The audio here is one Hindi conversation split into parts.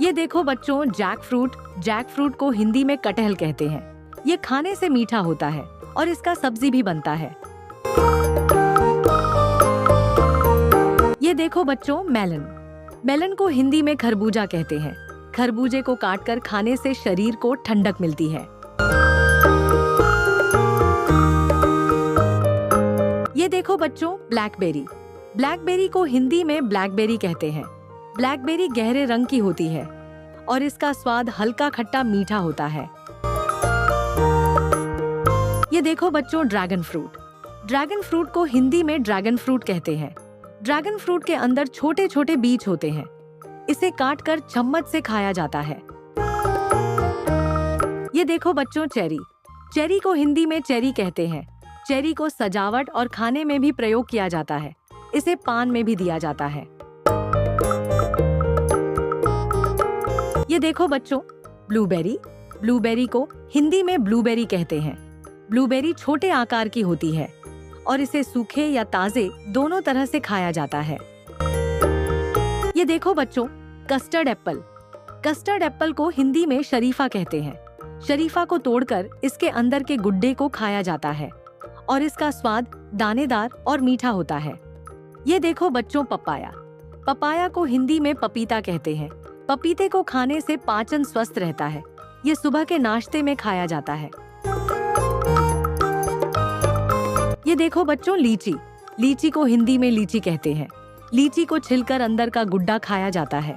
ये देखो बच्चों, जैक फ्रूट को हिंदी में कटहल कहते हैं। ये खाने से मीठा होता है और इसका सब्जी भी बनता है। ये देखो बच्चों, मेलन को हिंदी में खरबूजा कहते हैं। खरबूजे को काटकर खाने से शरीर को ठंडक मिलती है। ये देखो बच्चों, ब्लैकबेरी को हिंदी में ब्लैकबेरी कहते हैं। ब्लैकबेरी गहरे रंग की होती है और इसका स्वाद हल्का खट्टा मीठा होता है। ये देखो बच्चों, ड्रैगन फ्रूट को हिंदी में ड्रैगन फ्रूट कहते हैं। ड्रैगन फ्रूट के अंदर छोटे छोटे बीज होते हैं। इसे काटकर चम्मच से खाया जाता है। ये देखो बच्चों, चेरी को हिंदी में चेरी कहते हैं। चेरी को सजावट और खाने में भी प्रयोग किया जाता है। इसे पान में भी दिया जाता है। ये देखो बच्चों, ब्लूबेरी को हिंदी में ब्लूबेरी कहते हैं। ब्लूबेरी छोटे आकार की होती है और इसे सूखे या ताजे दोनों तरह से खाया जाता है। ये देखो बच्चों, कस्टर्ड एप्पल को हिंदी में शरीफा कहते हैं। शरीफा को तोड़कर इसके अंदर के गुड्डे को खाया जाता है और इसका स्वाद दानेदार और मीठा होता है। ये देखो बच्चों, पपाया को हिंदी में पपीता कहते हैं। पपीते को खाने से पाचन स्वस्थ रहता है। ये सुबह के नाश्ते में खाया जाता है। ये देखो बच्चों, लीची को हिंदी में लीची कहते हैं। लीची को छिलकर अंदर का गुड्डा खाया जाता है।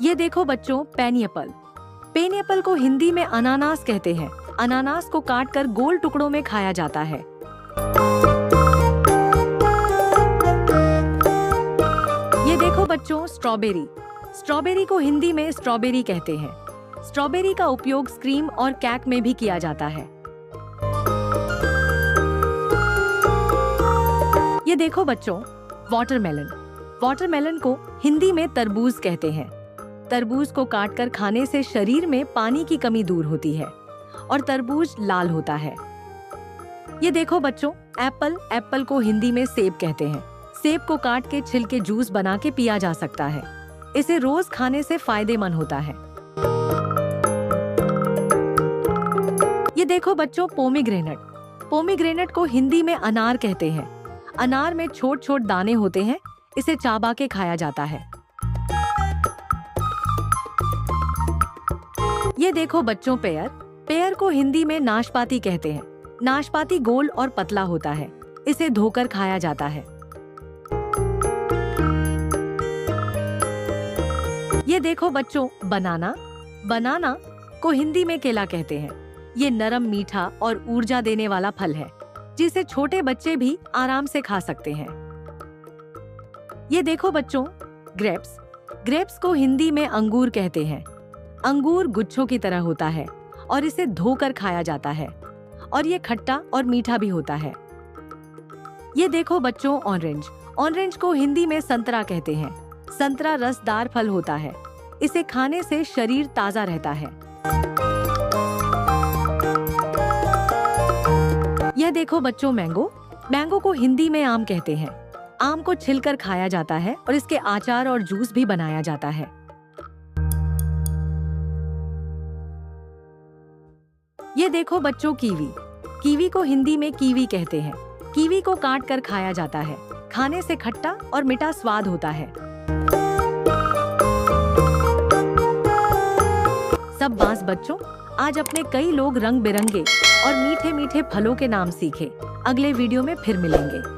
ये देखो बच्चों, पेनीएप्पल को हिंदी में अनानास कहते हैं। अनानास को काटकर गोल टुकड़ों में खाया जाता है। ये देखो बच्चों, स्ट्रॉबेरी को हिंदी में स्ट्रॉबेरी कहते हैं। स्ट्रॉबेरी का उपयोग क्रीम और केक में भी किया जाता है। ये देखो बच्चों, वाटरमेलन को हिंदी में तरबूज कहते हैं। तरबूज को काटकर खाने से शरीर में पानी की कमी दूर होती है और तरबूज लाल होता है। ये देखो बच्चों, एप्पल को हिंदी में सेब कहते हैं। सेब को काट के छिलके जूस बना के पिया जा सकता है। इसे रोज खाने से फायदेमंद होता है। ये देखो बच्चों, पोमीग्रेनेट को हिंदी में अनार कहते हैं। अनार में छोट छोट दाने होते हैं। इसे चाबा के खाया जाता है। ये देखो बच्चों, पेयर को हिंदी में नाशपाती कहते हैं। नाशपाती गोल और पतला होता है। इसे धोकर खाया जाता है। ये देखो बच्चों, बनाना को हिंदी में केला कहते हैं। ये नरम, मीठा और ऊर्जा देने वाला फल है, जिसे छोटे बच्चे भी आराम से खा सकते हैं। ये देखो बच्चों, ग्रेप्स को हिंदी में अंगूर कहते हैं। अंगूर गुच्छों की तरह होता है और इसे धोकर खाया जाता है और ये खट्टा और मीठा भी होता है। ये देखो बच्चों, ऑरेंज को हिंदी में संतरा कहते हैं। संतरा रसदार फल होता है। इसे खाने से शरीर ताजा रहता है। यह देखो बच्चों, मैंगो को हिंदी में आम कहते हैं। आम को छिलकर खाया जाता है और इसके अचार और जूस भी बनाया जाता है। ये देखो बच्चों, कीवी को हिंदी में कीवी कहते हैं। कीवी को काटकर खाया जाता है। खाने से खट्टा और मीठा स्वाद होता है। सब बास बच्चों, आज अपने कई लोग रंग बिरंगे और मीठे मीठे फलों के नाम सीखे। अगले वीडियो में फिर मिलेंगे।